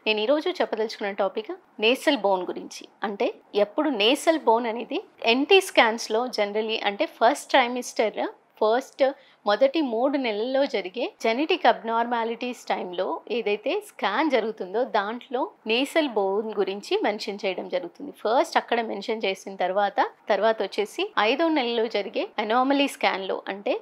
నేను ఈరోజు చెప్పదలుచుకున్న టాపిక్ నేసల్ బోన్ గురించి. అంటే ఎప్పుడు నేసల్ బోన్ అనేది ఎన్టీ స్కాన్స్లో జనరలీ అంటే ఫస్ట్ మొదటి 3 నెలల్లో జరిగే జెనెటిక్ అబ్నార్మాలిటీస్ టైంలో ఏదైతే స్కాన్ జరుగుతుందో దాంట్లో నేసల్ బోన్ గురించి మెన్షన్ చేయడం జరుగుతుంది. ఫస్ట్ అక్కడ మెన్షన్ చేసిన తర్వాత వచ్చేసి 5వ నెలలో జరిగే అనామలీ స్కాన్లో అంటే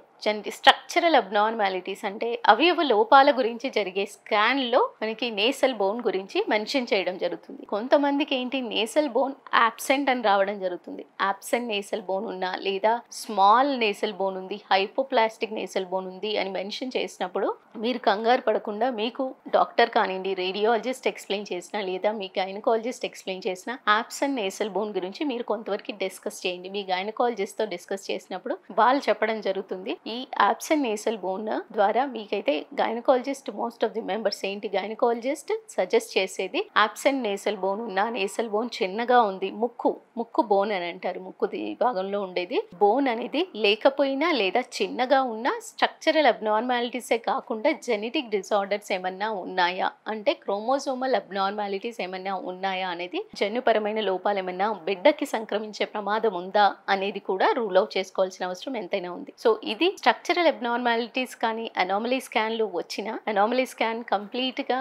స్ట్రక్చరల్ అబ్నార్మాలిటీస్ అంటే అవయవ లోపాల గురించి జరిగే స్కాన్లో మనకి నేసల్ బోన్ గురించి మెన్షన్ చేయడం జరుగుతుంది. కొంతమందికి ఏంటి నేసల్ బోన్ యాబ్సెంట్ అని రావడం జరుగుతుంది. యాబ్సెంట్ నేసల్ బోన్ ఉన్నా లేదా స్మాల్ నేసల్ బోన్ ఉంది, హైపోప్లాస్టిక్ నేసల్ బోన్ ఉంది అని మెన్షన్ చేసినప్పుడు మీరు కంగారు పడకుండా మీకు డాక్టర్ కానివ్వండి, రేడియాలజిస్ట్ ఎక్స్ప్లెయిన్ చేసినా లేదా మీ గైనకాలజిస్ట్ ఎక్స్ప్లెయిన్ చేసిన యాబ్సెంట్ నేసల్ బోన్ గురించి మీరు కొంతవరకు డిస్కస్ చేయండి. మీ గైనకాలజిస్ట్తో డిస్కస్ చేసినప్పుడు వాళ్ళు చెప్పడం జరుగుతుంది. ఈ యాబ్సెంట్ నేసల్ బోన్ ద్వారా మీకైతే gynaecologist most of the members ఏంటి గైనకాలజిస్ట్ సజెస్ట్ చేసేది యాబ్సెంట్ నేసల్ బోన్ ఉన్న నేసల్ బోన్ చిన్నగా ఉంది, ముక్కు బోన్ అని అంటారు, ముక్కు భాగంలో ఉండేది బోన్ అనేది లేకపోయినా లేదా చిన్నగా ఉన్న స్ట్రక్చరల్ అబ్నార్మాలిటీసే కాకుండా జెనెటిక్ డిసార్డర్స్ ఏమన్నా ఉన్నాయా అంటే క్రోమోజోమల్ అబ్నార్మాలిటీస్ ఏమన్నా ఉన్నాయా అనేది జన్యుపరమైన లోపాలు ఏమన్నా బిడ్డకి సంక్రమించే ప్రమాదం ఉందా అనేది కూడా రూల్ అవుట్ చేసుకోవాల్సిన అవసరం ఎంతైనా ఉంది. సో ఇది స్ట్రక్చరల్ అబ్నార్మాలిటీస్ కానీ అనామలీ స్కాన్లు వచ్చిన అనామలీ స్కాన్ కంప్లీట్గా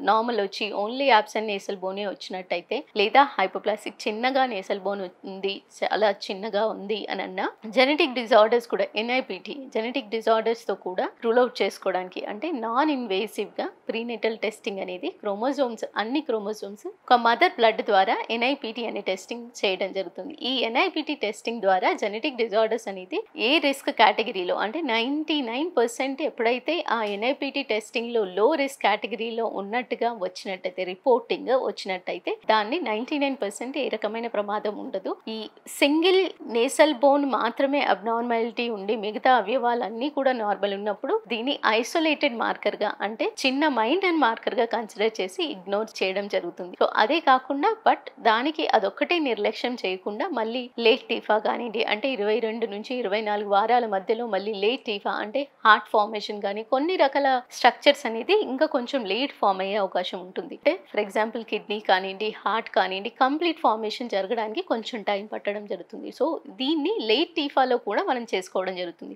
నార్మల్ వచ్చి ఓన్లీ యాబ్సెంట్ నేసల్ బోనే వచ్చినట్టయితే లేదా హైపోప్లాస్టిక్ చిన్నగా నేసల్ బోన్ ఉంది, చాలా చిన్నగా ఉంది అని అన్న జెనెటిక్ డిజార్డర్స్ కూడా ఎన్ఐపిటి జెనెటిక్ డిజార్డర్స్తో కూడా రూల్ అవుట్ చేసుకోవడానికి అంటే నాన్ ఇన్వేసివ్గా ప్రీనేటల్ టెస్టింగ్ అనేది అన్ని క్రోమోజోమ్స్ ఒక మదర్ బ్లడ్ ద్వారా ఎన్ఐపిటి అనే టెస్టింగ్ చేయడం జరుగుతుంది. ఈ ఎన్ఐపిటి టెస్టింగ్ ద్వారా జెనెటిక్ డిజార్డర్స్ అనేది ఏ రిస్క్ కేటగిరీలో అంటే 99% ఎప్పుడైతే ఆ ఎన్ఐపిటి టెస్టింగ్లో లో రిస్క్ కేటగిరీలో ఉన్నట్టుగా రిపోర్టింగ్ వచ్చినట్టయితే దాన్ని 99% ఏ రకమైన ప్రమాదం ఉండదు. ఈ సింగిల్ నేసల్ బోన్ మాత్రమే అబ్నార్మాలిటీ ఉండి మిగతా అవయవాలన్నీ కూడా నార్మల్ ఉన్నప్పుడు దీన్ని ఐసోలేటెడ్ మార్కర్గా అంటే చిన్న మైండ్ అండ్ మార్కర్గా కన్సిడర్ చేసి ఇగ్నోర్ చేయడం జరుగుతుంది. సో అదే కాకుండా బట్ దానికి అదొక్కటే నిర్లక్ష్యం చేయకుండా మళ్ళీ లేట్ టీఫా కానివ్వండి అంటే 22 నుంచి 24 వారాల మధ్యలో మళ్ళీ లేట్ టీఫా అంటే హార్ట్ ఫార్మేషన్ కానీ కొన్ని రకాల స్ట్రక్చర్స్ అనేది ఇంకా కొంచెం లేట్ ఫామ్ అయ్యే అవకాశం ఉంటుంది. అంటే ఫర్ ఎగ్జాంపుల్ కిడ్నీ కానివ్వండి, హార్ట్ కానివ్వండి కంప్లీట్ ఫార్మేషన్ జరగడానికి కొంచెం టైం పట్టడం జరుగుతుంది. సో దీన్ని లేట్ టీఫాలో కూడా మనం చేసుకోవడం జరుగుతుంది.